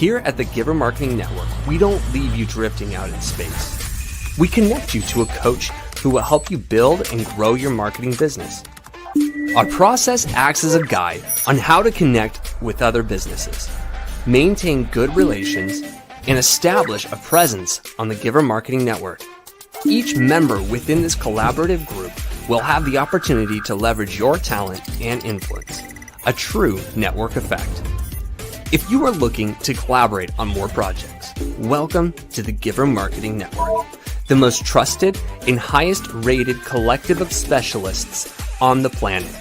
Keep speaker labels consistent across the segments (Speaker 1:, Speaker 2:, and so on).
Speaker 1: Here at the Giver Marketing Network, we don't leave you drifting out in space. We connect you to a coach who will help you build and grow your marketing business. Our process acts as a guide on how to connect with other businesses, maintain good relations, and establish a presence on the Giver Marketing Network. Each member within this collaborative group will have the opportunity to leverage your talent and influence, a true network effect. If you are looking to collaborate on more projects, welcome to the Giver Marketing Network, the most trusted and highest rated collective of specialists on the planet.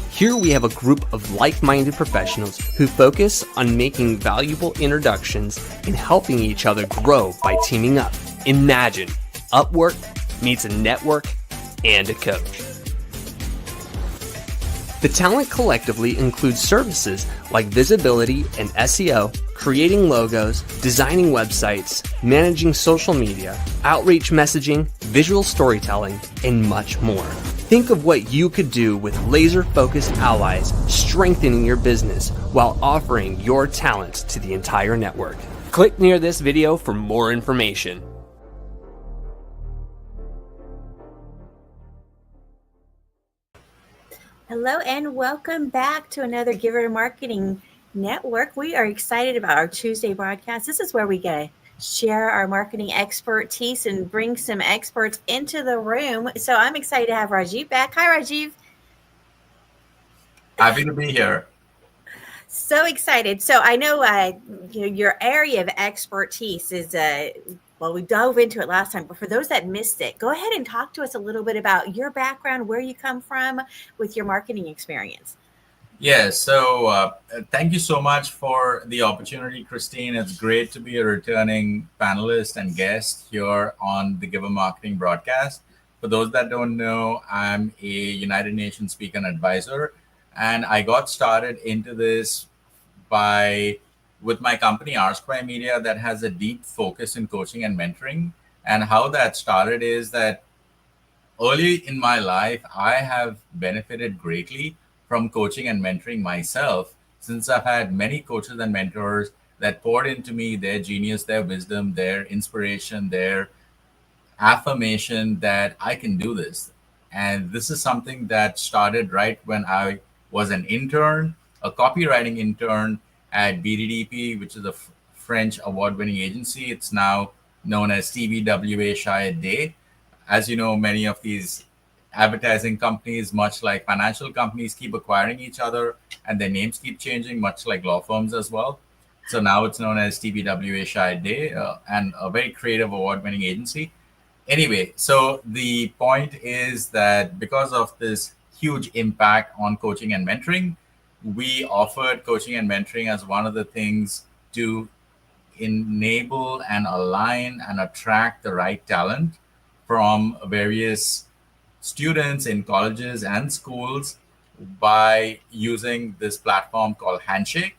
Speaker 1: Here we have a group of like-minded professionals who focus on making valuable introductions and helping each other grow by teaming up. Imagine Upwork meets a network and a coach. The talent collectively includes services like visibility and SEO, creating logos, designing websites, managing social media, outreach messaging, visual storytelling, and much more. Think of what you could do with laser-focused allies, strengthening your business while offering your talents to the entire network. Click near this video for more information.
Speaker 2: Hello and welcome back to another Giver Marketing Network. We are excited about our Tuesday broadcast. This is where we get to share our marketing expertise and bring some experts into the room. So I'm excited to have Rajiv back. Hi, Rajiv.
Speaker 3: Happy to be here.
Speaker 2: So excited. So I know, your area of expertise is we dove into it last time, but for those that missed it, go ahead and talk to us a little bit about your background, where you come from with your marketing experience.
Speaker 3: Yeah, so thank you so much for the opportunity, Christine. It's great to be a returning panelist and guest here on the Giver Marketing broadcast. For those that don't know, I'm a United Nations speaker and advisor, and I got started into this with my company, Rsquare Media, that has a deep focus in coaching and mentoring. And how that started is that early in my life, I have benefited greatly from coaching and mentoring myself, since I've had many coaches and mentors that poured into me their genius, their wisdom, their inspiration, their affirmation that I can do this. And this is something that started right when I was an intern, a copywriting intern at BDDP, which is a French award-winning agency. It's now known as TBWA Shayad Day. As you know, many of these advertising companies, much like financial companies, keep acquiring each other and their names keep changing, much like law firms as well. So now it's known as TBWA Shayad Day, and a very creative award-winning agency. Anyway, so the point is that because of this huge impact on coaching and mentoring, we offered coaching and mentoring as one of the things to enable and align and attract the right talent from various students in colleges and schools by using this platform called Handshake,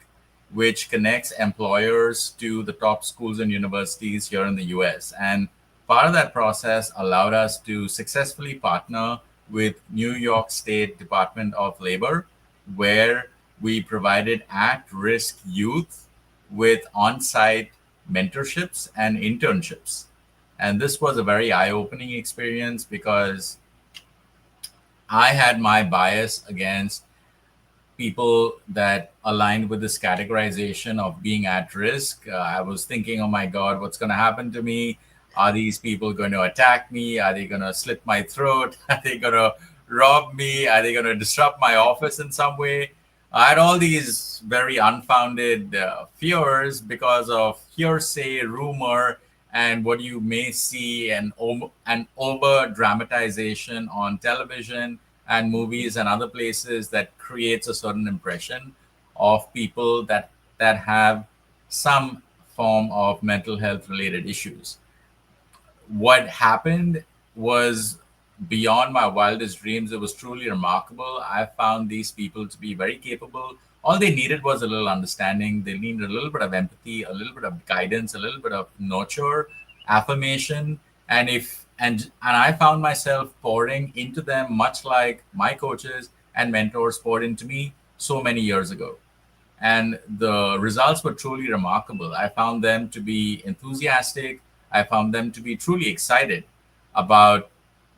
Speaker 3: which connects employers to the top schools and universities here in the US. And part of that process allowed us to successfully partner with New York State Department of Labor, where we provided at-risk youth with on-site mentorships and internships. And this was a very eye-opening experience because I had my bias against people that aligned with this categorization of being at risk. I was thinking, oh my God, what's going to happen to me? Are these people going to attack me? Are they going to slit my throat? Are they going to rob me? Are they going to disrupt my office in some way? I had all these very unfounded fears because of hearsay, rumor, and what you may see an over dramatization on television and movies and other places that creates a certain impression of people that have some form of mental health related issues. What happened was beyond my wildest dreams. It was truly remarkable. I found these people to be very capable. All they needed was a little understanding. They needed a little bit of empathy, a little bit of guidance, a little bit of nurture, affirmation. And I found myself pouring into them, much like my coaches and mentors poured into me so many years ago. And the results were truly remarkable. I found them to be enthusiastic. I found them to be truly excited about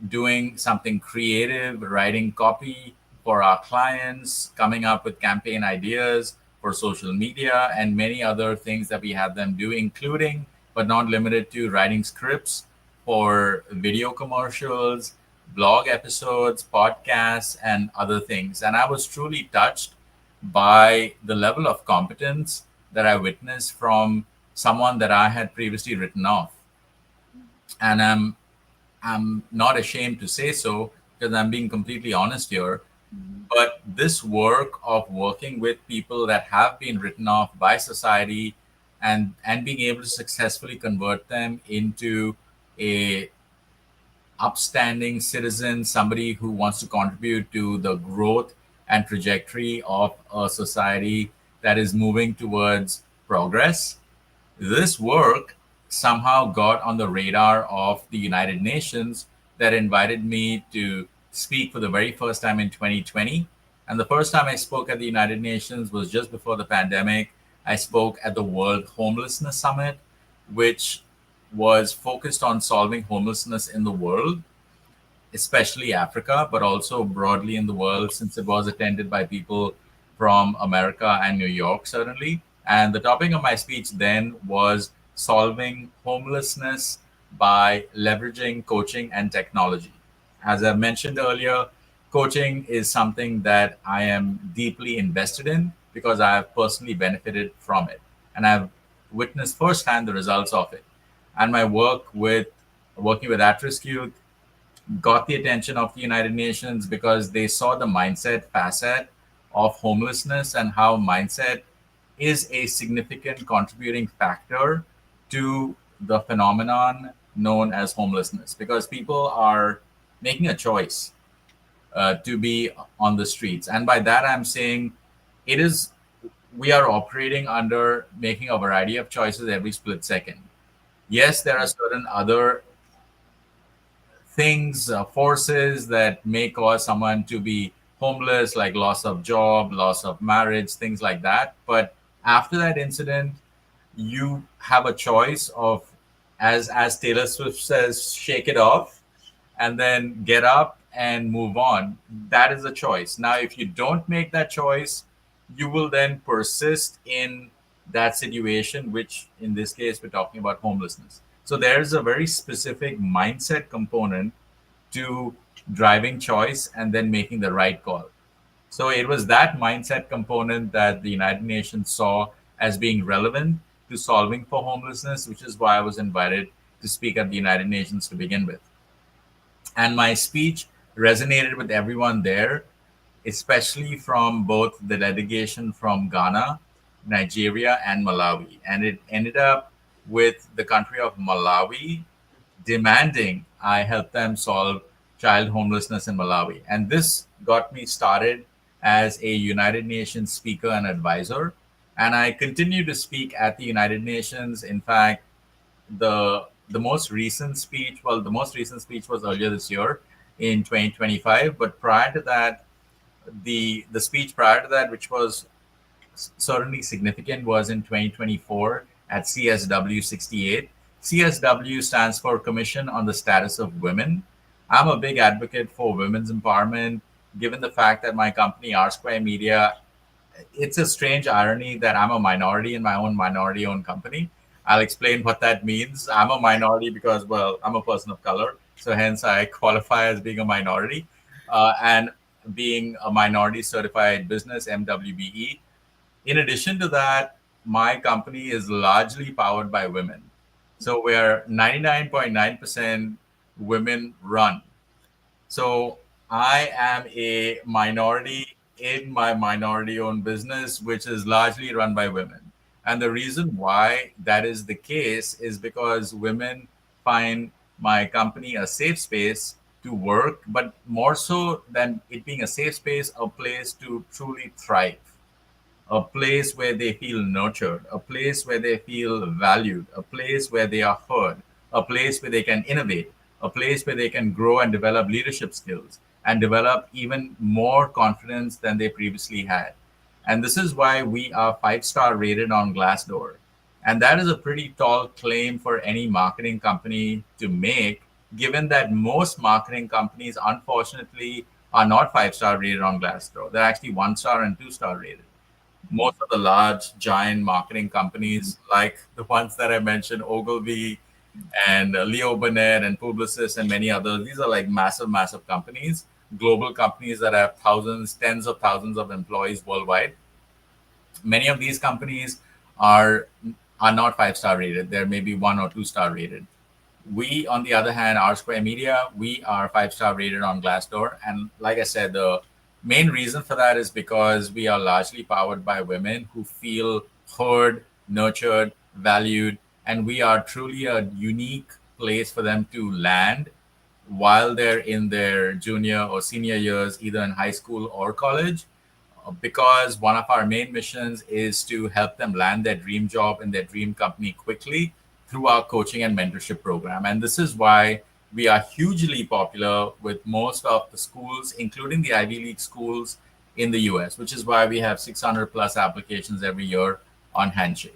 Speaker 3: doing something creative, writing copy for our clients, coming up with campaign ideas for social media, and many other things that we had them do, including but not limited to writing scripts for video commercials, blog episodes, podcasts, and other things. And I was truly touched by the level of competence that I witnessed from someone that I had previously written off. And I'm not ashamed to say so because I'm being completely honest here. But this work of working with people that have been written off by society and being able to successfully convert them into a upstanding citizen, somebody who wants to contribute to the growth and trajectory of a society that is moving towards progress. This work somehow got on the radar of the United Nations that invited me to speak for the very first time in 2020. And the first time I spoke at the United Nations was just before the pandemic. I spoke at the World Homelessness Summit, which was focused on solving homelessness in the world, especially Africa, but also broadly in the world, since it was attended by people from America and New York, certainly. And the topic of my speech then was solving homelessness by leveraging coaching and technology. As I mentioned earlier, coaching is something that I am deeply invested in because I have personally benefited from it. And I've witnessed firsthand the results of it. And my working with at-risk youth got the attention of the United Nations because they saw the mindset facet of homelessness and how mindset is a significant contributing factor to the phenomenon known as homelessness. Because people are making a choice to be on the streets. And by that, I'm saying it is, we are operating under making a variety of choices every split second. Yes, there are certain other things, forces that may cause someone to be homeless, like loss of job, loss of marriage, things like that. But after that incident, you have a choice of, as Taylor Swift says, shake it off and then get up and move on. That is a choice. Now, if you don't make that choice, you will then persist in that situation, which in this case, we're talking about homelessness. So there's a very specific mindset component to driving choice and then making the right call. So it was that mindset component that the United Nations saw as being relevant to solving for homelessness, which is why I was invited to speak at the United Nations to begin with. And my speech resonated with everyone there, especially from both the delegation from Ghana, Nigeria, and Malawi. And it ended up with the country of Malawi demanding I help them solve child homelessness in Malawi. And this got me started as a United Nations speaker and advisor. And I continue to speak at the United Nations. In fact, the most recent speech, well, the most recent speech was earlier this year in 2025. But prior to that, the speech prior to that, which was certainly significant, was in 2024 at CSW 68. CSW stands for Commission on the Status of Women. I'm a big advocate for women's empowerment, given the fact that my company, Rsquare Media, it's a strange irony that I'm a minority in my own minority owned company. I'll explain what that means. I'm a minority because, well, I'm a person of color. So hence I qualify as being a minority. And being a minority certified business, MWBE. In addition to that, my company is largely powered by women. So we're 99.9% women run. So I am a minority in my minority owned business, which is largely run by women. And the reason why that is the case is because women find my company a safe space to work, but more so than it being a safe space, a place to truly thrive, a place where they feel nurtured, a place where they feel valued, a place where they are heard, a place where they can innovate, a place where they can grow and develop leadership skills and develop even more confidence than they previously had. And this is why we are 5-star rated on Glassdoor. And that is a pretty tall claim for any marketing company to make, given that most marketing companies, unfortunately, are not 5-star rated on Glassdoor. They're actually 1-star and 2-star rated. Most of the large, giant marketing companies, like the ones that I mentioned, Ogilvy and Leo Burnett and Publicis and many others, these are like massive, massive companies, global companies that have thousands, tens of thousands of employees worldwide. Many of these companies are are not 5-star rated. They're maybe 1 or 2-star rated. We, on the other hand, Rsquare Media, we are 5-star rated on Glassdoor. And like I said, the main reason for that is because we are largely powered by women who feel heard, nurtured, valued, and we are truly a unique place for them to land while they're in their junior or senior years, either in high school or college, because one of our main missions is to help them land their dream job in their dream company quickly through our coaching and mentorship program. And this is why we are hugely popular with most of the schools, including the Ivy League schools in the US, which is why we have 600 plus applications every year on Handshake.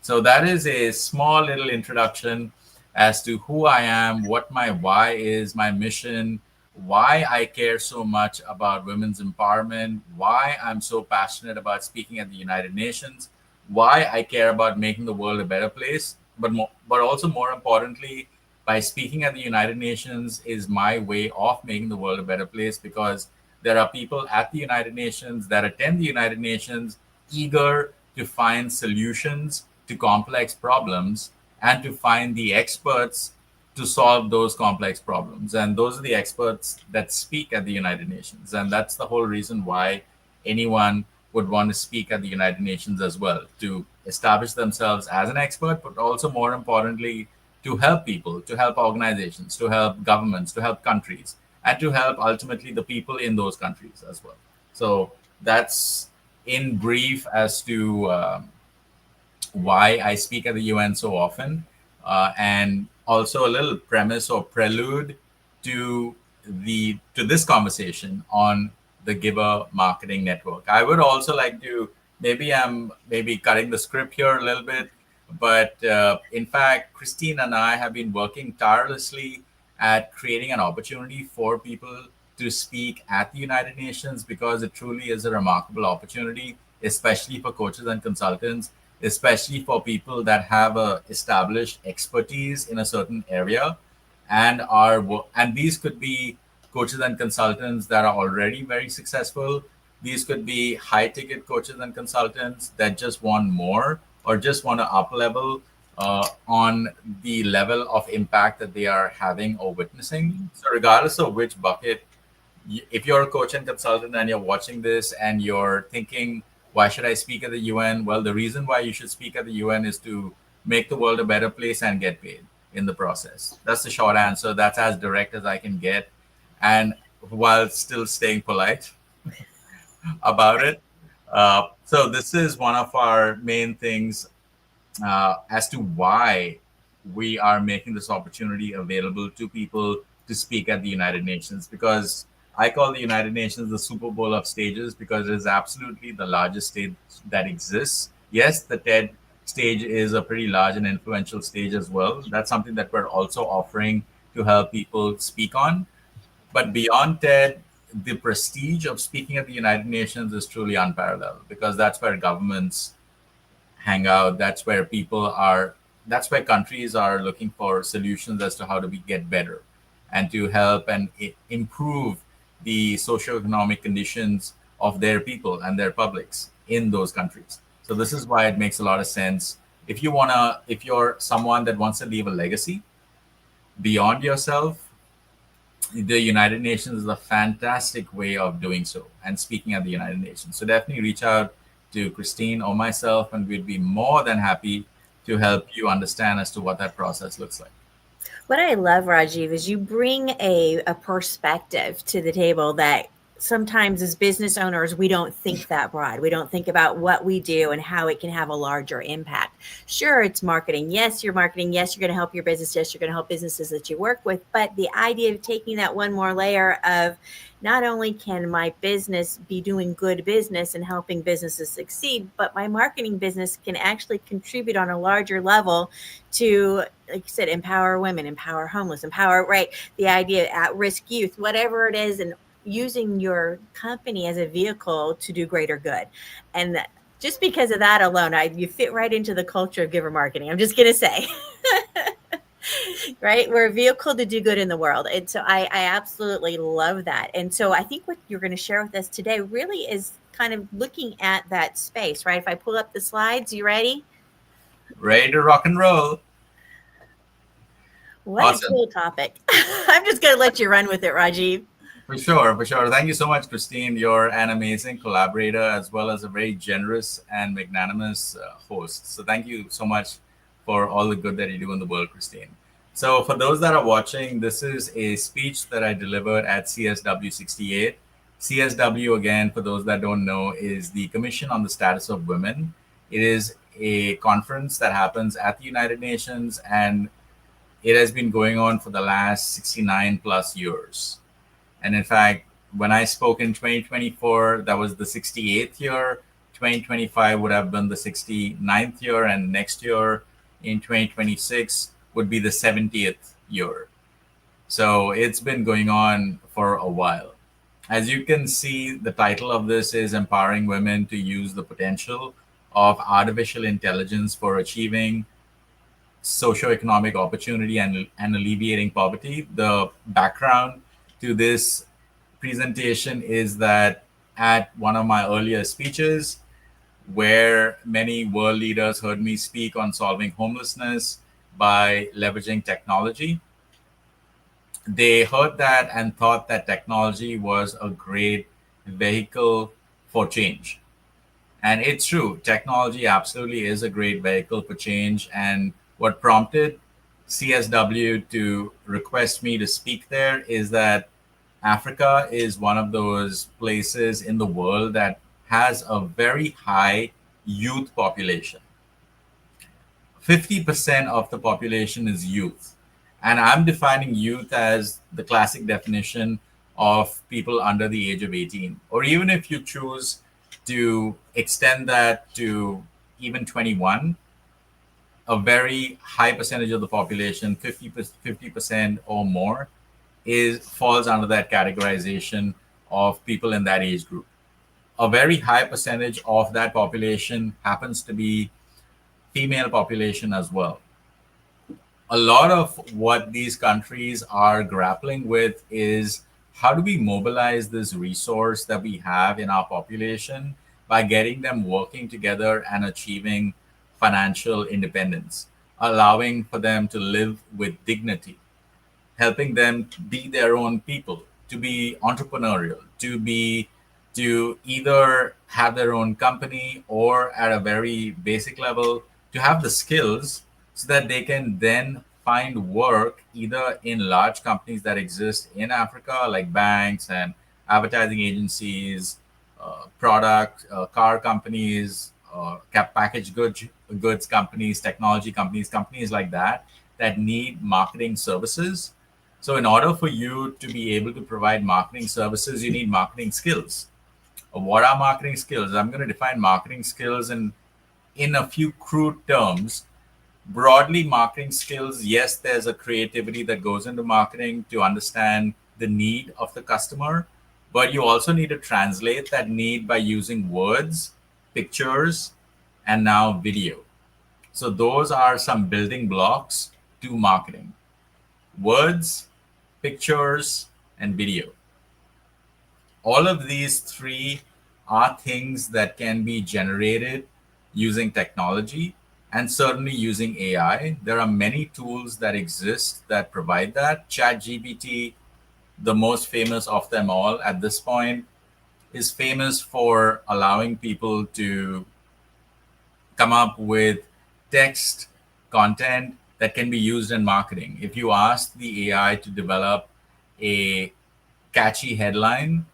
Speaker 3: So that is a small little introduction as to who I am, what my why is, my mission, why I care so much about women's empowerment, why I'm so passionate about speaking at the United Nations, why I care about making the world a better place, but also more importantly, by speaking at the United Nations is my way of making the world a better place, because there are people at the United Nations that attend the United Nations eager to find solutions to complex problems and to find the experts to solve those complex problems. And those are the experts that speak at the United Nations. And that's the whole reason why anyone would want to speak at the United Nations as well, to establish themselves as an expert, but also more importantly, to help people, to help organizations, to help governments, to help countries, and to help ultimately the people in those countries as well. So that's in brief as to why I speak at the UN so often, and also a little premise or prelude to this conversation on the Giver Marketing Network. I would also like to, maybe cutting the script here a little bit, but in fact, Christine and I have been working tirelessly at creating an opportunity for people to speak at the United Nations, because it truly is a remarkable opportunity, especially for coaches and consultants, especially for people that have a established expertise in a certain area, and these could be coaches and consultants that are already very successful. These could be high ticket coaches and consultants that just want more or just want to up level on the level of impact that they are having or witnessing. So regardless of which bucket, if you're a coach and consultant and you're watching this and you're thinking, why should I speak at the UN? Well, the reason why you should speak at the UN is to make the world a better place and get paid in the process. That's the short answer. That's as direct as I can get. And while still staying polite about it. So this is one of our main things as to why we are making this opportunity available to people to speak at the United Nations, because I call the United Nations the Super Bowl of stages, because it is absolutely the largest stage that exists. Yes, the TED stage is a pretty large and influential stage as well. That's something that we're also offering to help people speak on. But beyond TED, the prestige of speaking at the United Nations is truly unparalleled, because that's where governments hang out. That's where people are. That's where countries are looking for solutions as to how do we get better, and to help and improve the socioeconomic conditions of their people and their publics in those countries. So this is why it makes a lot of sense. If you're someone that wants to leave a legacy beyond yourself, the United Nations is a fantastic way of doing so and speaking at the United Nations. So definitely reach out to Christine or myself, and we'd be more than happy to help you understand as to what that process looks like.
Speaker 2: What I love, Rajiv, is you bring a perspective to the table that sometimes as business owners, we don't think that broad. We don't think about what we do and how it can have a larger impact. Sure, it's marketing. Yes, you're marketing. Yes, you're going to help your business. Yes, you're going to help businesses that you work with. But the idea of taking that one more layer of not only can my business be doing good business and helping businesses succeed, but my marketing business can actually contribute on a larger level to, like you said, empower women, empower homeless, empower, right? The idea at risk youth, whatever it is, and using your company as a vehicle to do greater good. And just because of that alone, you fit right into the culture of giver marketing. I'm just going to say, right? We're a vehicle to do good in the world. And so I absolutely love that. And so I think what you're going to share with us today really is kind of looking at that space, right? If I pull up the slides, you ready?
Speaker 3: Ready to rock and roll.
Speaker 2: What a
Speaker 3: Awesome.
Speaker 2: cool topic. I'm just going to let you run with it, Rajiv.
Speaker 3: For sure, for sure. Thank you so much, Christine. You're an amazing collaborator as well as a very generous and magnanimous host. So thank you so much for all the good that you do in the world, Christine. So for those that are watching, this is a speech that I delivered at CSW 68. CSW, again, for those that don't know, is the Commission on the Status of Women. It is a conference that happens at the United Nations, and it has been going on for the last 69 plus years. And in fact, when I spoke in 2024, that was the 68th year. 2025 would have been the 69th year. And next year in 2026 would be the 70th year. So it's been going on for a while. As you can see, the title of this is Empowering Women to Use the Potential of Artificial Intelligence for Achieving Socioeconomic Opportunity and Alleviating Poverty. The background to this presentation is that at one of my earlier speeches, where many world leaders heard me speak on solving homelessness by leveraging technology, they heard that and thought that technology was a great vehicle for change. And it's true, technology absolutely is a great vehicle for change. And what prompted CSW to request me to speak there is that Africa is one of those places in the world that has a very high youth population. 50% of the population is youth. And I'm defining youth as the classic definition of people under the age of 18. Or even if you choose to extend that to even 21, a very high percentage of the population, 50% or more, falls under that categorization of people in that age group. A very high percentage of that population happens to be female population as well. A lot of what these countries are grappling with is how do we mobilize this resource that we have in our population by getting them working together and achieving financial independence, allowing for them to live with dignity, helping them be their own people, to be entrepreneurial, to either have their own company or at a very basic level to have the skills so that they can then find work either in large companies that exist in Africa, like banks and advertising agencies, car companies, packaged goods companies, technology companies, companies like that that need marketing services. So in order for you to be able to provide marketing services, you need marketing skills. What are marketing skills? I'm going to define marketing skills in a few crude terms. Broadly, marketing skills, yes, there's a creativity that goes into marketing to understand the need of the customer, but you also need to translate that need by using words, pictures, and now video. So those are some building blocks to marketing: words, pictures, and video. All of these three are things that can be generated using technology and certainly using AI. There are many tools that exist that provide that. ChatGPT, the most famous of them all at this point, is famous for allowing people to come up with text content that can be used in marketing. If you ask the AI to develop a catchy headline,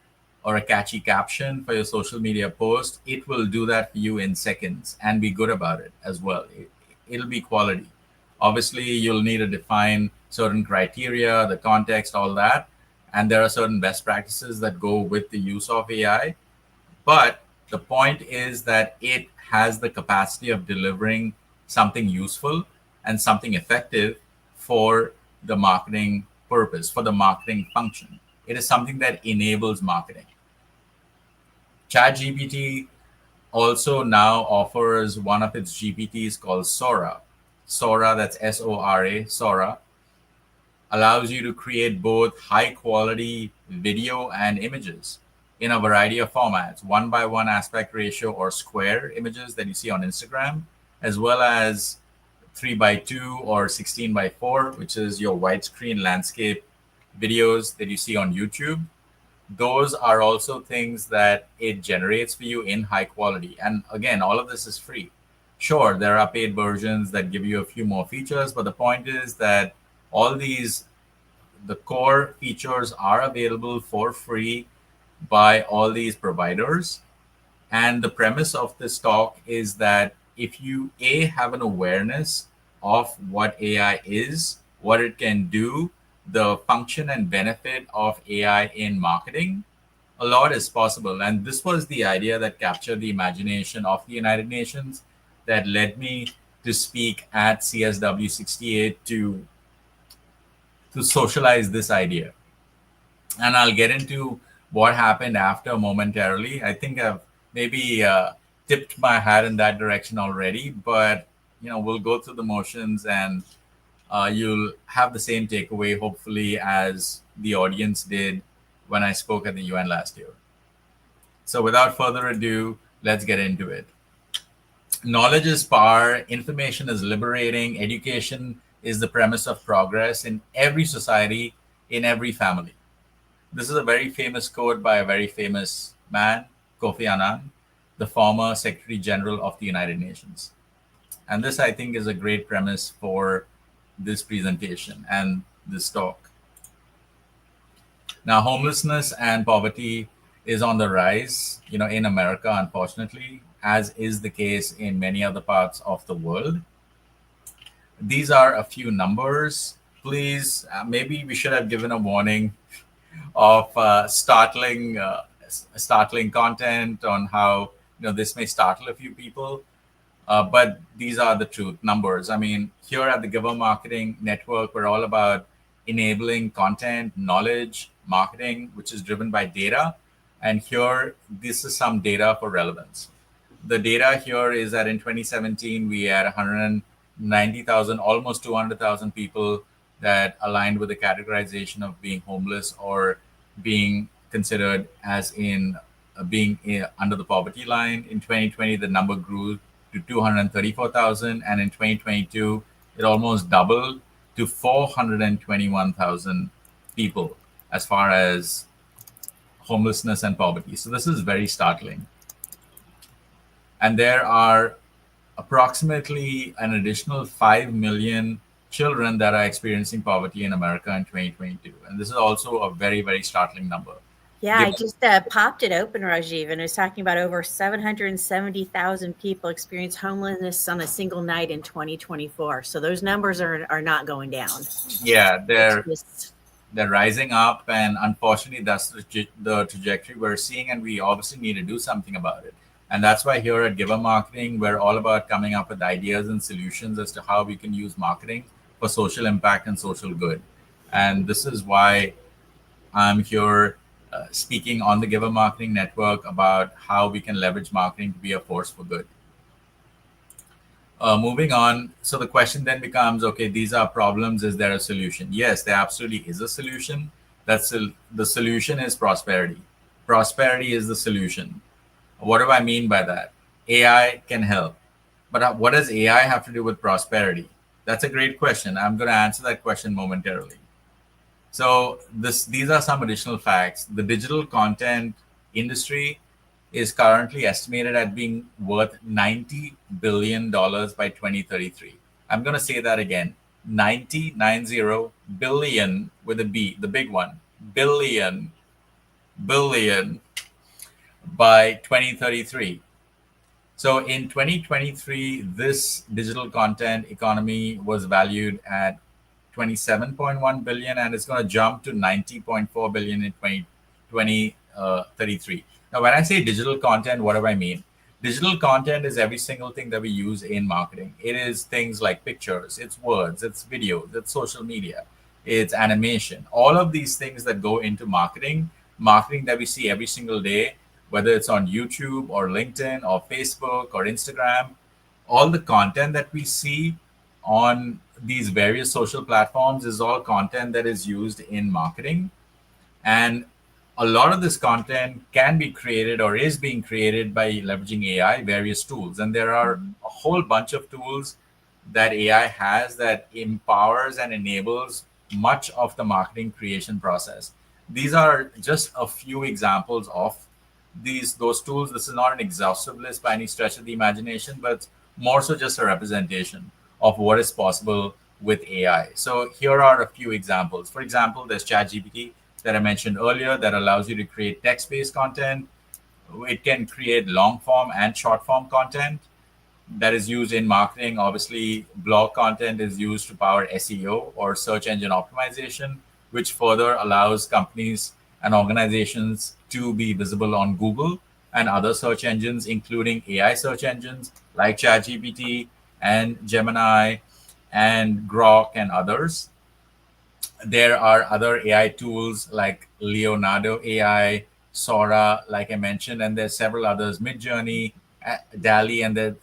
Speaker 3: or a catchy caption for your social media post, it will do that for you in seconds and be good about it as well. It'll be quality. Obviously, you'll need to define certain criteria, the context, all that. And there are certain best practices that go with the use of AI. But the point is that it has the capacity of delivering something useful and something effective for the marketing purpose, for the marketing function. It is something that enables marketing. ChatGPT also now offers one of its GPTs called Sora. Sora, that's Sora, Sora, allows you to create both high quality video and images in a variety of formats, 1:1 aspect ratio or square images that you see on Instagram, as well as 3:2 or 16:4, which is your widescreen landscape videos that you see on YouTube. Those are also things that it generates for you in high quality. And again, all of this is free. Sure, there are paid versions that give you a few more features, but the point is that all these, the core features are available for free by all these providers. And the premise of this talk is that if you have an awareness of what AI is, what it can do, the function and benefit of AI in marketing, a lot is possible. And this was the idea that captured the imagination of the United Nations that led me to speak at CSW 68 to socialize this idea. And I'll get into what happened after momentarily. I think I've maybe tipped my hat in that direction already, but we'll go through the motions, and you'll have the same takeaway, hopefully, as the audience did when I spoke at the UN last year. So without further ado, let's get into it. Knowledge is power, information is liberating, education is the premise of progress in every society, in every family. This is a very famous quote by a very famous man, Kofi Annan, the former Secretary General of the United Nations. And this, I think, is a great premise for this presentation and this talk. Now, homelessness and poverty is on the rise, in America, unfortunately, as is the case in many other parts of the world. These are a few numbers. Please, maybe we should have given a warning of startling content on how this may startle a few people, but these are the truth numbers. I mean, here at the Giver Marketing Network, we're all about enabling content, knowledge, marketing, which is driven by data. And here, this is some data for relevance. The data here is that in 2017, we had 190,000, almost 200,000 people that aligned with the categorization of being homeless or being considered as in being under the poverty line. In 2020, the number grew to 234,000. And in 2022, it almost doubled to 421,000 people as far as homelessness and poverty. So this is very startling. And there are approximately an additional 5 million children that are experiencing poverty in America in 2022. And this is also a very, very startling number.
Speaker 2: Yeah, I just popped it open, Rajiv, and it was talking about over 770,000 people experience homelessness on a single night in 2024. So those numbers are not going down.
Speaker 3: Yeah, they're rising up, and unfortunately, that's the trajectory we're seeing, and we obviously need to do something about it. And that's why here at Giver Marketing, we're all about coming up with ideas and solutions as to how we can use marketing for social impact and social good. And this is why I'm here speaking on the Giver Marketing Network about how we can leverage marketing to be a force for good. Moving on. So the question then becomes, okay, these are problems. Is there a solution? Yes, there absolutely is a solution. The solution is prosperity. Prosperity is the solution. What do I mean by that? AI can help. But what does AI have to do with prosperity? That's a great question. I'm going to answer that question momentarily. So these are some additional facts. The digital content industry is currently estimated at being worth $90 billion by 2033. I'm going to say that again. 90 billion with a B, the big one. Billion by 2033. So in 2023, this digital content economy was valued at 27.1 billion, and it's going to jump to 90.4 billion in 2033. Now, when I say digital content, what do I mean? Digital content is every single thing that we use in marketing. It is things like pictures, it's words, it's videos, it's social media, it's animation. All of these things that go into marketing that we see every single day, whether it's on YouTube or LinkedIn or Facebook or Instagram, all the content that we see on these various social platforms is all content that is used in marketing. And a lot of this content can be created or is being created by leveraging AI, various tools. And there are a whole bunch of tools that AI has that empowers and enables much of the marketing creation process. These are just a few examples of those tools. This is not an exhaustive list by any stretch of the imagination, but more so just a representation of what is possible with AI. So here are a few examples. For example, there's ChatGPT that I mentioned earlier that allows you to create text-based content. It can create long form and short form content that is used in marketing. Obviously, blog content is used to power SEO or search engine optimization, which further allows companies and organizations to be visible on Google and other search engines, including AI search engines like ChatGPT and Gemini and Grok and others. There are other AI tools like Leonardo AI, Sora, like I mentioned, and there's several others, Midjourney, DALI, and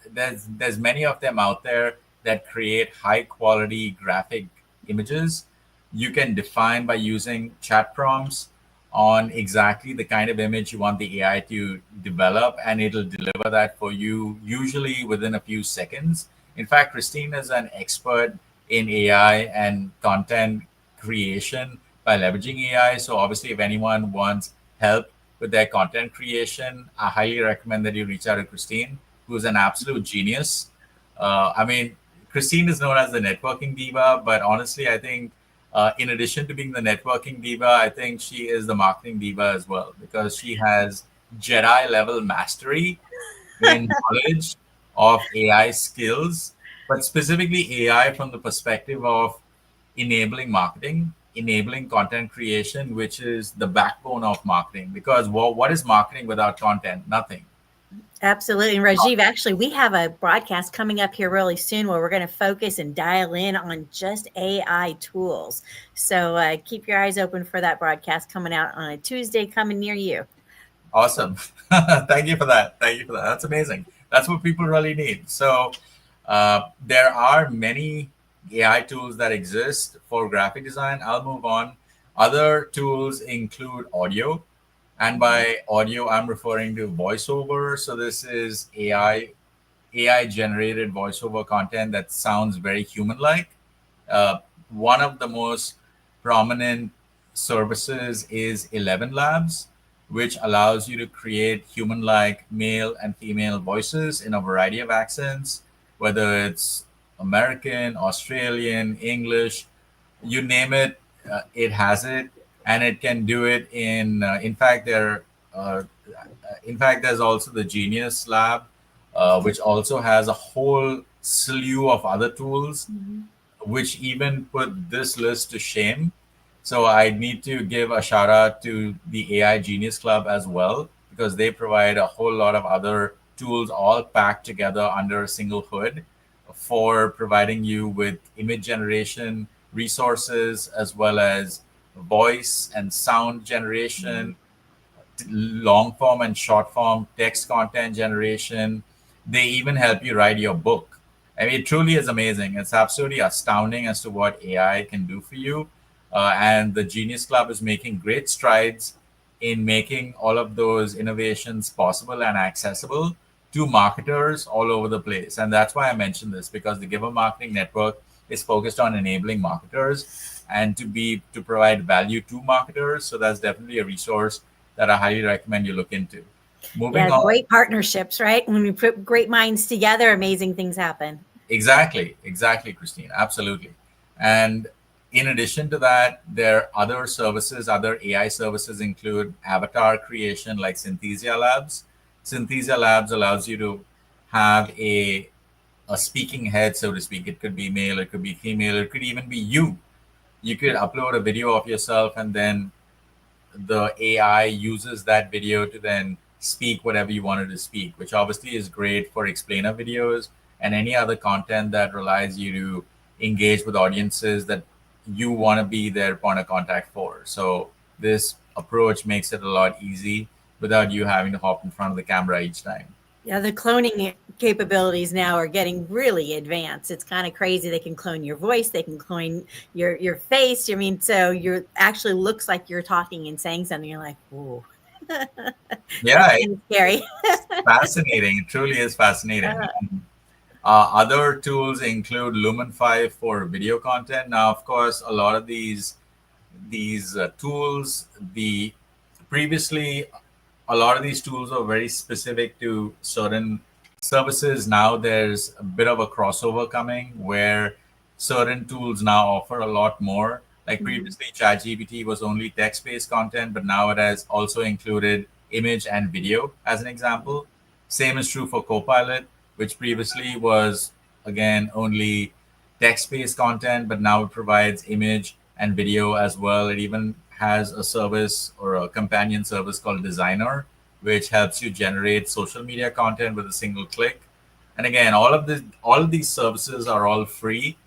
Speaker 3: there's many of them out there that create high quality graphic images. You can define by using chat prompts on exactly the kind of image you want the AI to develop, and it'll deliver that for you, usually within a few seconds. In fact, Christine is an expert in AI and content creation by leveraging AI. So obviously, if anyone wants help with their content creation, I highly recommend that you reach out to Christine, who's an absolute genius. I mean, Christine is known as the networking diva, but honestly, I think in addition to being the networking diva, I think she is the marketing diva as well, because she has Jedi level mastery in knowledge of AI skills, but specifically AI from the perspective of enabling marketing, enabling content creation, which is the backbone of marketing. Because what is marketing without content? Nothing.
Speaker 2: Absolutely. And Rajiv, actually, we have a broadcast coming up here really soon where we're going to focus and dial in on just AI tools. So keep your eyes open for that broadcast coming out on a Tuesday coming near you.
Speaker 3: Awesome. Thank you for that. Thank you for that. That's amazing. That's what people really need. So there are many AI tools that exist for graphic design. I'll move on. Other tools include audio. And by audio, I'm referring to voiceover. So this is AI generated voiceover content that sounds very human like. One of the most prominent services is 11 Labs, which allows you to create human like male and female voices in a variety of accents, whether it's American, Australian, English, you name it, it has it, and it can do it in. Uh, in fact, there's also the Genius Lab, which also has a whole slew of other tools, which even put this list to shame. So I need to give a shout out to the AI Genius Club as well, because they provide a whole lot of other tools all packed together under a single hood for providing you with image generation resources, as well as voice and sound generation, long form and short form text content generation. They even help you write your book. I mean, it truly is amazing. It's absolutely astounding as to what AI can do for you. And the Genius Club is making great strides in making all of those innovations possible and accessible to marketers all over the place. And that's why I mentioned this, because the Giver Marketing Network is focused on enabling marketers and to provide value to marketers. So that's definitely a resource that I highly recommend you look into. Moving on.
Speaker 2: Great partnerships, right? When we put great minds together, amazing things happen.
Speaker 3: Exactly, Christine. Absolutely. And In addition to that, there are other services, other AI services include avatar creation like Synthesia Labs. Synthesia Labs allows you to have a speaking head, so to speak. It could be male, it could be female, it could even be you. You could upload a video of yourself, and then the AI uses that video to then speak whatever you wanted to speak, which obviously is great for explainer videos and any other content that relies you to engage with audiences that you want to be their point of contact for. So this approach makes it a lot easy without you having to hop in front of the camera each time.
Speaker 2: Yeah, the cloning capabilities now are getting really advanced. It's kind of crazy. They can clone your voice, they can clone your face. I mean, so you're actually looks like you're talking and saying something. You're like, whoa. That's
Speaker 3: Yeah,
Speaker 2: kind of scary.
Speaker 3: it's fascinating. It truly is fascinating.
Speaker 2: Uh,
Speaker 3: Other tools include Lumen 5 for video content. Now, of course, a lot of these tools, the previously a lot of these tools are very specific to certain services. Now there's a bit of a crossover coming where certain tools now offer a lot more. Like
Speaker 2: mhm.
Speaker 3: previously, ChatGPT was only text-based content, but now it has also included image and video as an example. Same is true for Copilot, which previously was again only text-based content, but now it provides image and video as well. It even has a service or a companion service called Designer, which helps you generate social media content with a single click. And again, all of these services are all free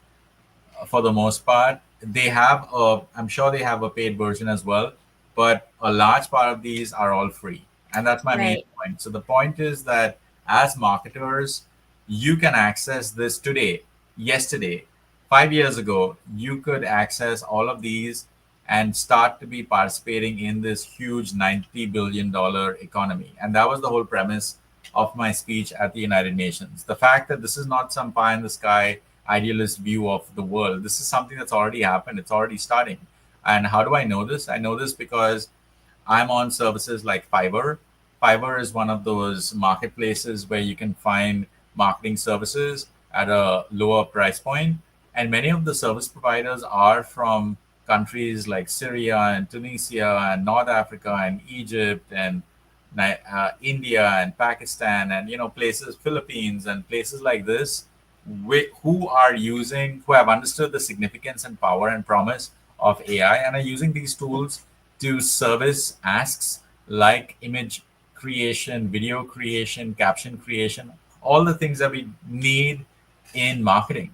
Speaker 3: for the most part. I'm sure they have a paid version as well, but a large part of these are all free. And that's my main
Speaker 2: Right.
Speaker 3: point. So the point is that as marketers, you can access this today, yesterday, 5 years ago, you could access all of these and start to be participating in this huge $90 billion economy. And that was the whole premise of my speech at the United Nations. The fact that this is not some pie in the sky idealist view of the world. This is something that's already happened. It's already starting. And how do I know this? I know this because I'm on services like Fiverr. Fiverr is one of those marketplaces where you can find marketing services at a lower price point. And many of the service providers are from countries like Syria and Tunisia and North Africa and Egypt and India and Pakistan and places, Philippines and places like this, who have understood the significance and power and promise of AI and are using these tools to service asks like image creation, video creation, caption creation, all the things that we need in marketing.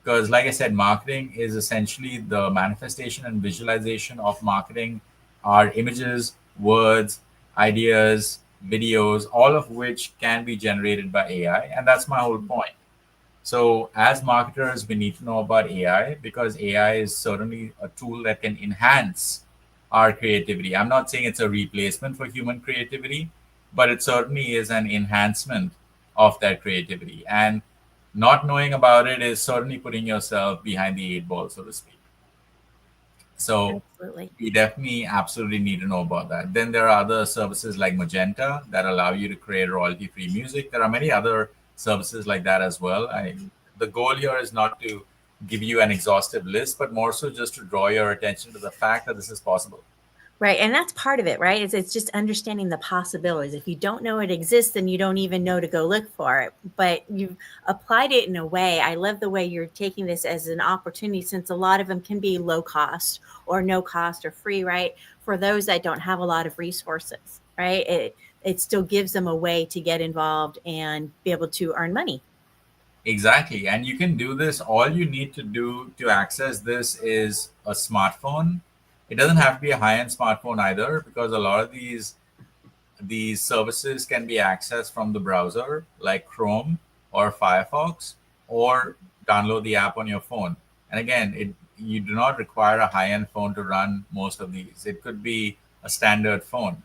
Speaker 3: Because, like I said, marketing is essentially the manifestation and visualization of marketing are images, words, ideas, videos, all of which can be generated by AI. And that's my whole point. So, as marketers, we need to know about AI because AI is certainly a tool that can enhance our creativity. I'm not saying it's a replacement for human creativity, but it certainly is an enhancement of that creativity. And not knowing about it is certainly putting yourself behind the eight ball, so to speak. So,
Speaker 2: Absolutely.
Speaker 3: we definitely absolutely need to know about that. Then there are other services like Magenta that allow you to create royalty free music. There are many other services like that as well. The goal here is not to give you an exhaustive list, but more so just to draw your attention to the fact that this is possible.
Speaker 2: Right. And that's part of it, right? It's just understanding the possibilities. If you don't know it exists, then you don't even know to go look for it. But you've applied it in a way. I love the way you're taking this as an opportunity since a lot of them can be low cost or no cost or free, right? For those that don't have a lot of resources, right? It still gives them a way to get involved and be able to earn money.
Speaker 3: Exactly. And you can do this. All you need to do to access this is a smartphone. It doesn't have to be a high end smartphone either, because a lot of these services can be accessed from the browser like Chrome or Firefox, or download the app on your phone. And again, you do not require a high-end phone to run most of these. It could be a standard phone,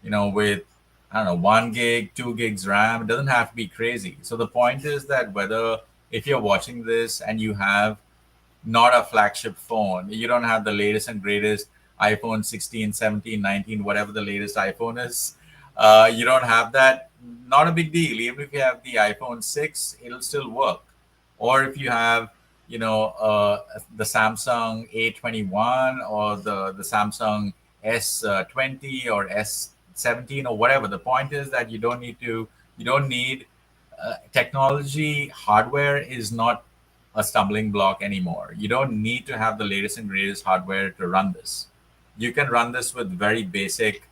Speaker 3: with I don't know, 1 gig, 2 gigs RAM. It doesn't have to be crazy. So the point is that whether if you're watching this and you have not a flagship phone. You don't have the latest and greatest iPhone 16, 17, 19, whatever the latest iPhone is. You don't have that. Not a big deal. Even if you have the iPhone 6, it'll still work. Or if you have the Samsung A21 or the Samsung S20 or S17 or whatever. The point is that you don't need technology. Hardware is not a stumbling block anymore. You don't need to have the latest and greatest hardware to run this. You can run this with very basic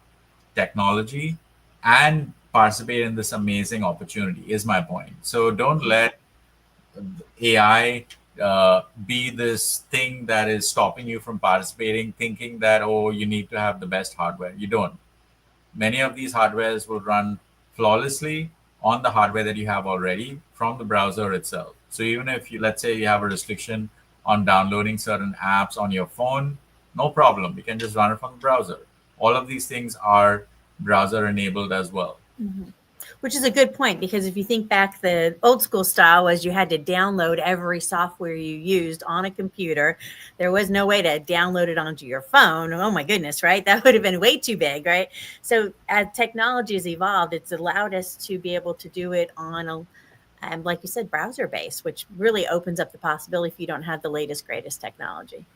Speaker 3: technology and participate in this amazing opportunity, is my point. So don't let AI be this thing that is stopping you from participating, thinking that, oh, you need to have the best hardware. You don't. Many of these hardwares will run flawlessly on the hardware that you have already from the browser itself. So even if you, let's say you have a restriction on downloading certain apps on your phone, no problem. You can just run it from the browser. All of these things are browser enabled as well.
Speaker 2: Mm-hmm. Which is a good point, because if you think back, the old school style was you had to download every software you used on a computer. There was no way to download it onto your phone. Oh my goodness, right? That would have been way too big, right? So as technology has evolved, it's allowed us to be able to do it on like you said, browser based, which really opens up the possibility if you don't have the latest, greatest technology.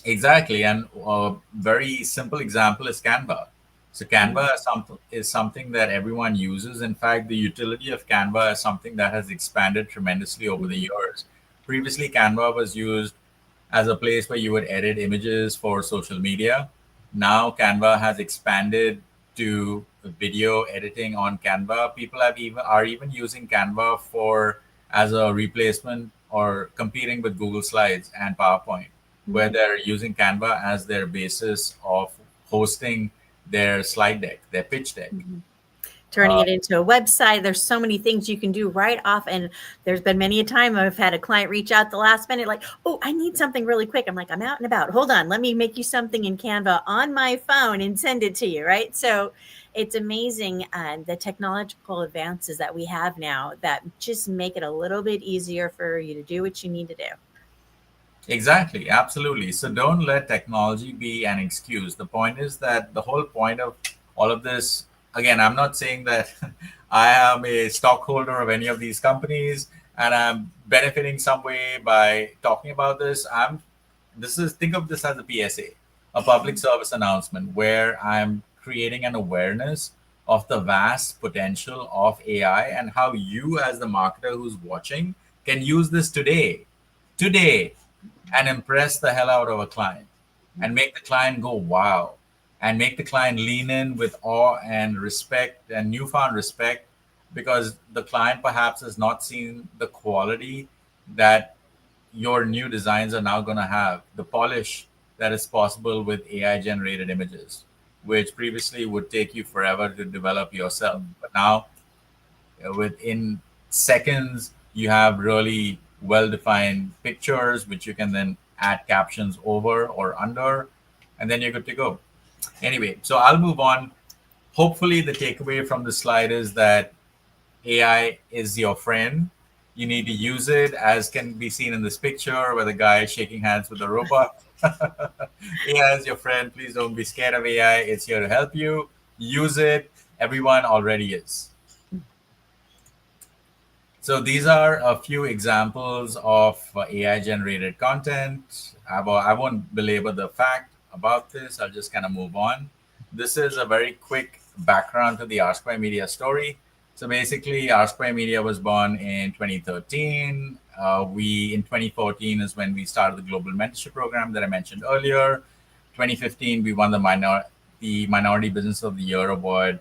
Speaker 3: Exactly, and a very simple example is Canva. So Canva is something that everyone uses. In fact, the utility of Canva is something that has expanded tremendously over the years. Previously, Canva was used as a place where you would edit images for social media. Now, Canva has expanded to video editing on Canva. People are even using Canva for as a replacement or competing with Google Slides and PowerPoint, where they're using Canva as their basis of hosting their slide deck, their pitch deck.
Speaker 2: Turning it into a website. There's so many things you can do right off. And there's been many a time I've had a client reach out the last minute, like, oh, I need something really quick. I'm like, I'm out and about. Hold on. Let me make you something in Canva on my phone and send it to you. Right. So it's amazing the technological advances that we have now that just make it a little bit easier for you to do what you need to do.
Speaker 3: Exactly, absolutely. So don't let technology be an excuse. The point is that the whole point of all of this, again, I'm not saying that I am a stockholder of any of these companies and I'm benefiting some way by talking about this. Think of this as a PSA, a public service announcement, where I'm creating an awareness of the vast potential of AI and how you as the marketer who's watching can use this today and impress the hell out of a client and make the client go wow, and make the client lean in with awe and respect and newfound respect, because the client perhaps has not seen the quality that your new designs are now going to have, the polish that is possible with AI generated images, which previously would take you forever to develop yourself. But now, within seconds, you have really well defined pictures, which you can then add captions over or under, and then you're good to go. Anyway, so I'll move on. Hopefully, the takeaway from the slide is that AI is your friend. You need to use it, as can be seen in this picture where the guy is shaking hands with the robot. AI is your friend. Please don't be scared of AI. It's here to help you. Use it. Everyone already is. So these are a few examples of AI generated content. I won't belabor the fact about this. I'll just kind of move on. This is a very quick background to the Rsquare Media story. So basically, Rsquare Media was born in 2013. We in 2014 is when we started the global mentorship program that I mentioned earlier. 2015, we won the Minority Business of the Year award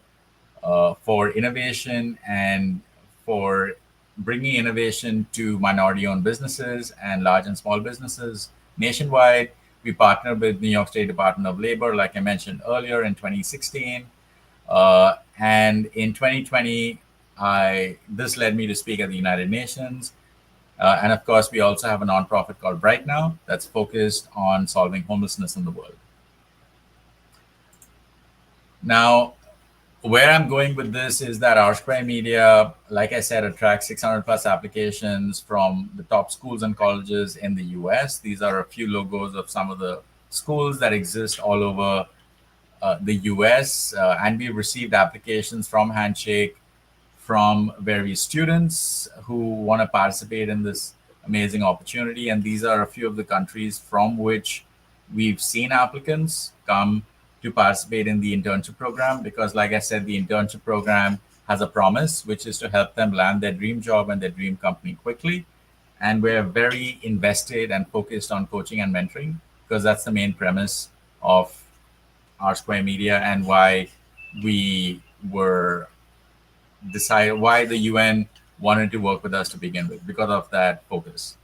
Speaker 3: for innovation and for bringing innovation to minority-owned businesses and large and small businesses nationwide. We partnered with New York State Department of Labor, like I mentioned earlier, in 2016. And in 2020, this led me to speak at the United Nations. And of course, we also have a nonprofit called Bright Now that's focused on solving homelessness in the world. Now, where I'm going with this is that Rsquare Media, like I said, attracts 600 plus applications from the top schools and colleges in the US. These are a few logos of some of the schools that exist all over the US. And we received applications from Handshake from various students who want to participate in this amazing opportunity. And these are a few of the countries from which we've seen applicants come to participate in the internship program. Because, like I said, the internship program has a promise, which is to help them land their dream job and their dream company quickly. And we're very invested and focused on coaching and mentoring because that's the main premise of Rsquare Media and why we were decided why the UN wanted to work with us to begin with because of that focus.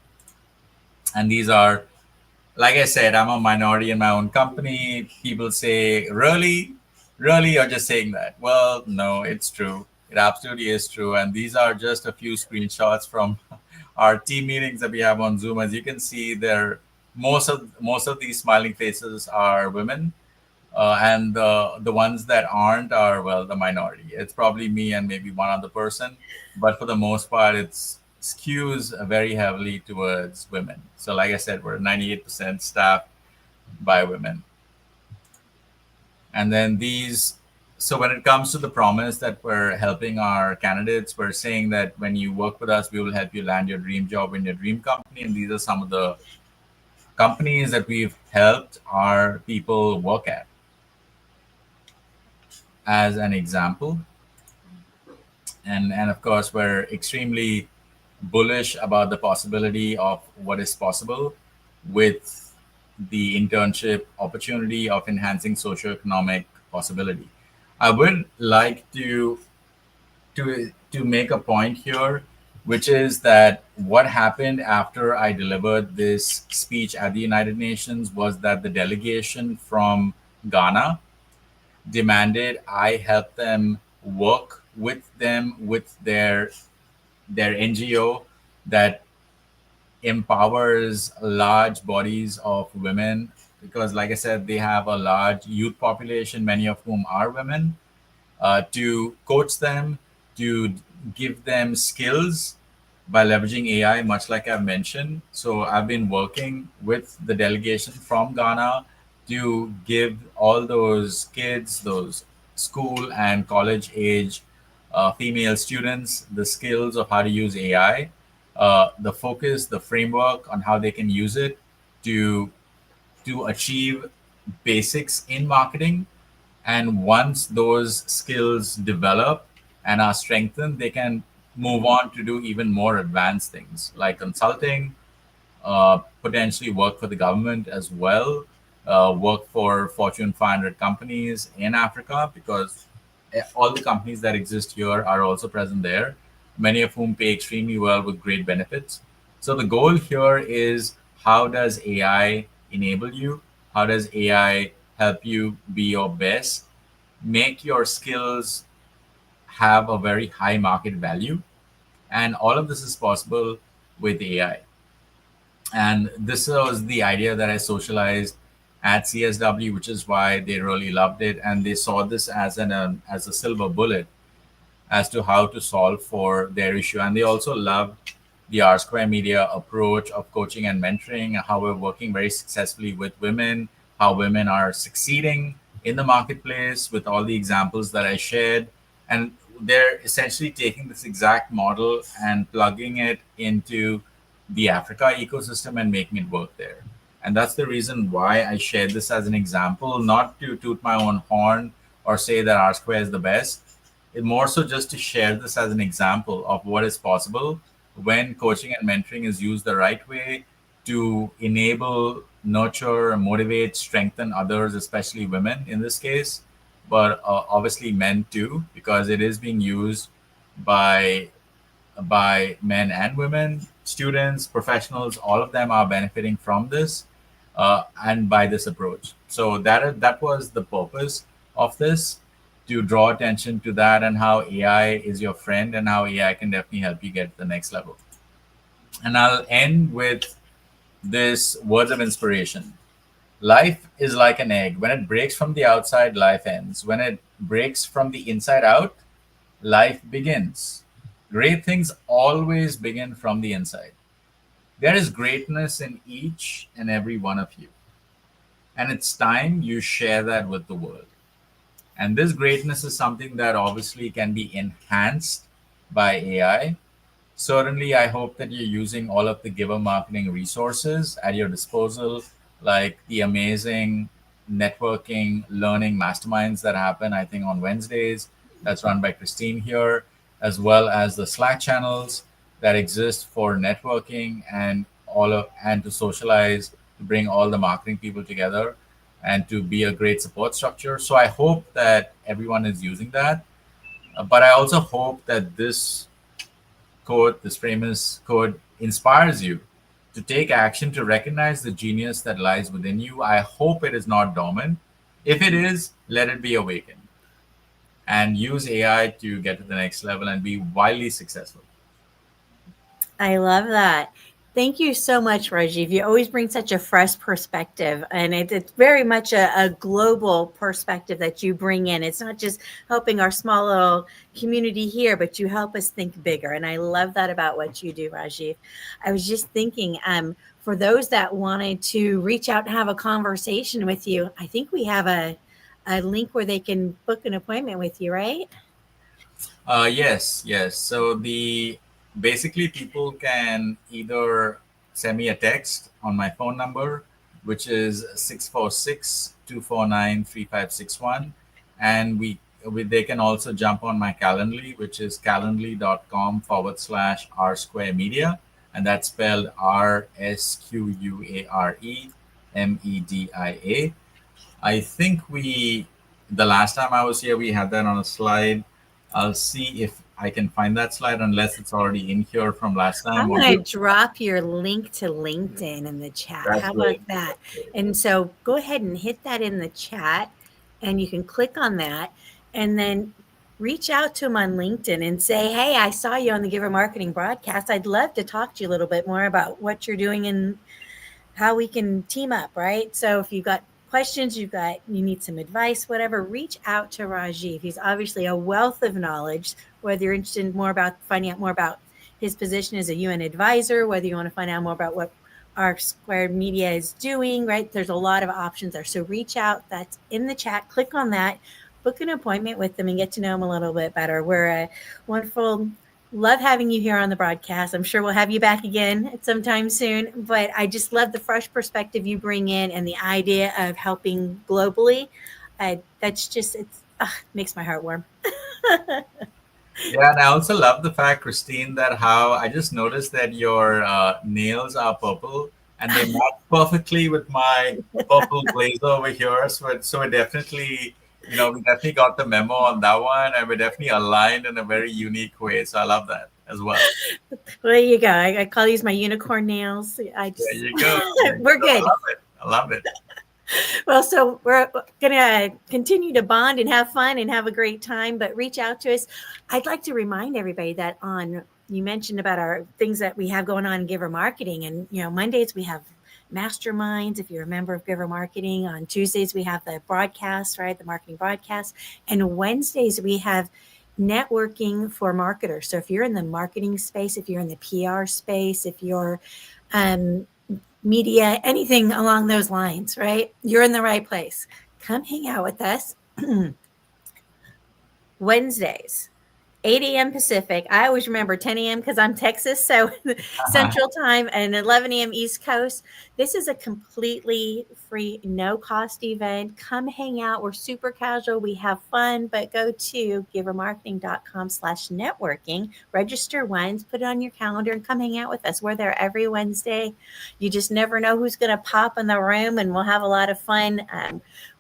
Speaker 3: And these are, like I said, I'm a minority in my own company. People say, really? Really? You're just saying that? Well, no, it's true. It absolutely is true. And these are just a few screenshots from our team meetings that we have on Zoom. As you can see, there most of these smiling faces are women, and the ones that aren't are, well, the minority. It's probably me and maybe one other person, but for the most part, it's skews very heavily towards women. So, like I said, we're 98% staffed by women. And then these, so when it comes to the promise that we're helping our candidates, we're saying that when you work with us, we will help you land your dream job in your dream company. And these are some of the companies that we've helped our people work at. As an example, and of course we're extremely bullish about the possibility of what is possible with the internship opportunity of enhancing socioeconomic possibility. I would like to make a point here, which is that what happened after I delivered this speech at the United Nations was that the delegation from Ghana demanded I help them work with them with their NGO that empowers large bodies of women, because like I said, they have a large youth population, many of whom are women, to coach them, to give them skills by leveraging AI, much like I've mentioned. So I've been working with the delegation from Ghana to give all those kids, those school and college age female students, the skills of how to use AI, the focus, the framework on how they can use it to achieve basics in marketing. And once those skills develop and are strengthened, they can move on to do even more advanced things like consulting, potentially work for the government as well, work for Fortune 500 companies in Africa, because all the companies that exist here are also present there, many of whom pay extremely well with great benefits. So the goal here is, how does AI enable you? How does AI help you be your best? Make your skills have a very high market value. And all of this is possible with AI. And this was the idea that I socialized at CSW, which is why they really loved it. And they saw this as as a silver bullet as to how to solve for their issue. And they also love the R Square Media approach of coaching and mentoring, how we're working very successfully with women, how women are succeeding in the marketplace with all the examples that I shared. And they're essentially taking this exact model and plugging it into the Africa ecosystem and making it work there. And that's the reason why I shared this as an example, not to toot my own horn or say that R Square is the best. It more so just to share this as an example of what is possible when coaching and mentoring is used the right way to enable, nurture, motivate, strengthen others, especially women in this case, but obviously men too, because it is being used by men and women, students, professionals. All of them are benefiting from this, and by this approach. So that was the purpose of this, to draw attention to that and how AI is your friend and how AI can definitely help you get to the next level. And I'll end with this words of inspiration. Life is like an egg. When it breaks from the outside, life ends. When it breaks from the inside out, life begins. Great things always begin from the inside. There is greatness in each and every one of you. And it's time you share that with the world. And this greatness is something that obviously can be enhanced by AI. Certainly, I hope that you're using all of the giver marketing resources at your disposal, like the amazing networking, learning masterminds that happen, I think, on Wednesdays. That's run by Christine here, as well as the Slack channels that exist for networking and to socialize, to bring all the marketing people together and to be a great support structure. So I hope that everyone is using that. But I also hope that this famous code inspires you to take action, to recognize the genius that lies within you. I hope it is not dormant. If it is, let it be awakened and use AI to get to the next level and be wildly successful.
Speaker 2: I love that. Thank you so much, Rajiv. You always bring such a fresh perspective, and it's very much a global perspective that you bring in. It's not just helping our small little community here, but you help us think bigger. And I love that about what you do, Rajiv. I was just thinking, for those that wanted to reach out and have a conversation with you, I think we have a link where they can book an appointment with you, right?
Speaker 3: Yes. So the basically people can either send me a text on my phone number, which is 646-249-3561, and they can also jump on my Calendly, which is calendly.com/R Square Media, and that's spelled RSQUAREMEDIA. I think the last time I was here, we had that on a slide. I'll see if I can find that slide, unless it's already in here from last time.
Speaker 2: I'm going to drop your link to LinkedIn in the chat.
Speaker 3: That's
Speaker 2: How
Speaker 3: great.
Speaker 2: about that? And so go ahead and hit that in the chat, and you can click on that and then reach out to them on LinkedIn and say, hey, I saw you on the Giver Marketing broadcast. I'd love to talk to you a little bit more about what you're doing and how we can team up, right? So if you've got questions, you need some advice, whatever, reach out to Rajiv. He's obviously a wealth of knowledge, whether you're interested in finding out more about his position as a UN advisor, whether you want to find out more about what Rsquare Media is doing, right? There's a lot of options there. So reach out. That's in the chat. Click on that, book an appointment with them and get to know them a little bit better. We're a wonderful Love having you here on the broadcast. I'm sure we'll have you back again at some time soon. But I just love the fresh perspective you bring in and the idea of helping globally. That's just, makes my heart warm.
Speaker 3: Yeah, and I also love the fact, Christine, that how I just noticed that your nails are purple and they match perfectly with my purple blazer over here. So it definitely, we definitely got the memo on that one, and we're definitely aligned in a very unique way. So I love that as well.
Speaker 2: Well, there you go. I call these my unicorn nails.
Speaker 3: There you go.
Speaker 2: We're good.
Speaker 3: I love it.
Speaker 2: Well, so we're going to continue to bond and have fun and have a great time, but reach out to us. I'd like to remind everybody that you mentioned about our things that we have going on in Giver Marketing, and Mondays we have masterminds. If you're a member of Giver Marketing, on Tuesdays we have the broadcast, right? The marketing broadcast, and Wednesdays we have networking for marketers. So if you're in the marketing space, if you're in the PR space, if you're media, anything along those lines, right? You're in the right place. Come hang out with us. Wednesdays, 8 a.m. Pacific. I always remember 10 a.m. because I'm Texas, so Central Time, and 11 a.m. East Coast. This is a completely free, no-cost event. Come hang out. We're super casual. We have fun, but go to givermarketing.com/networking. Register once, put it on your calendar, and come hang out with us. We're there every Wednesday. You just never know who's going to pop in the room, and we'll have a lot of fun.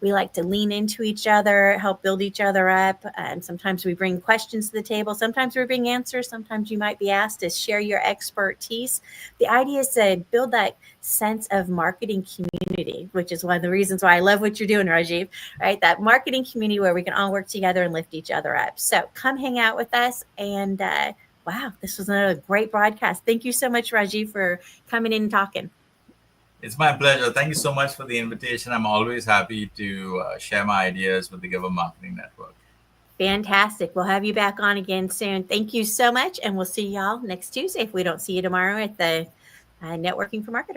Speaker 2: We like to lean into each other, help build each other up. Sometimes we bring questions to the table. Sometimes we bring answers. Sometimes you might be asked to share your expertise. The idea is to build that sense of marketing community, which is one of the reasons why I love what you're doing, Rajiv, right? That marketing community where we can all work together and lift each other up. So come hang out with us. And wow, this was another great broadcast. Thank you so much, Rajiv, for coming in and talking.
Speaker 3: It's my pleasure. Thank you so much for the invitation. I'm always happy to share my ideas with the Giver Marketing Network.
Speaker 2: Fantastic. We'll have you back on again soon. Thank you so much. And we'll see y'all next Tuesday if we don't see you tomorrow at the Networking for Marketers.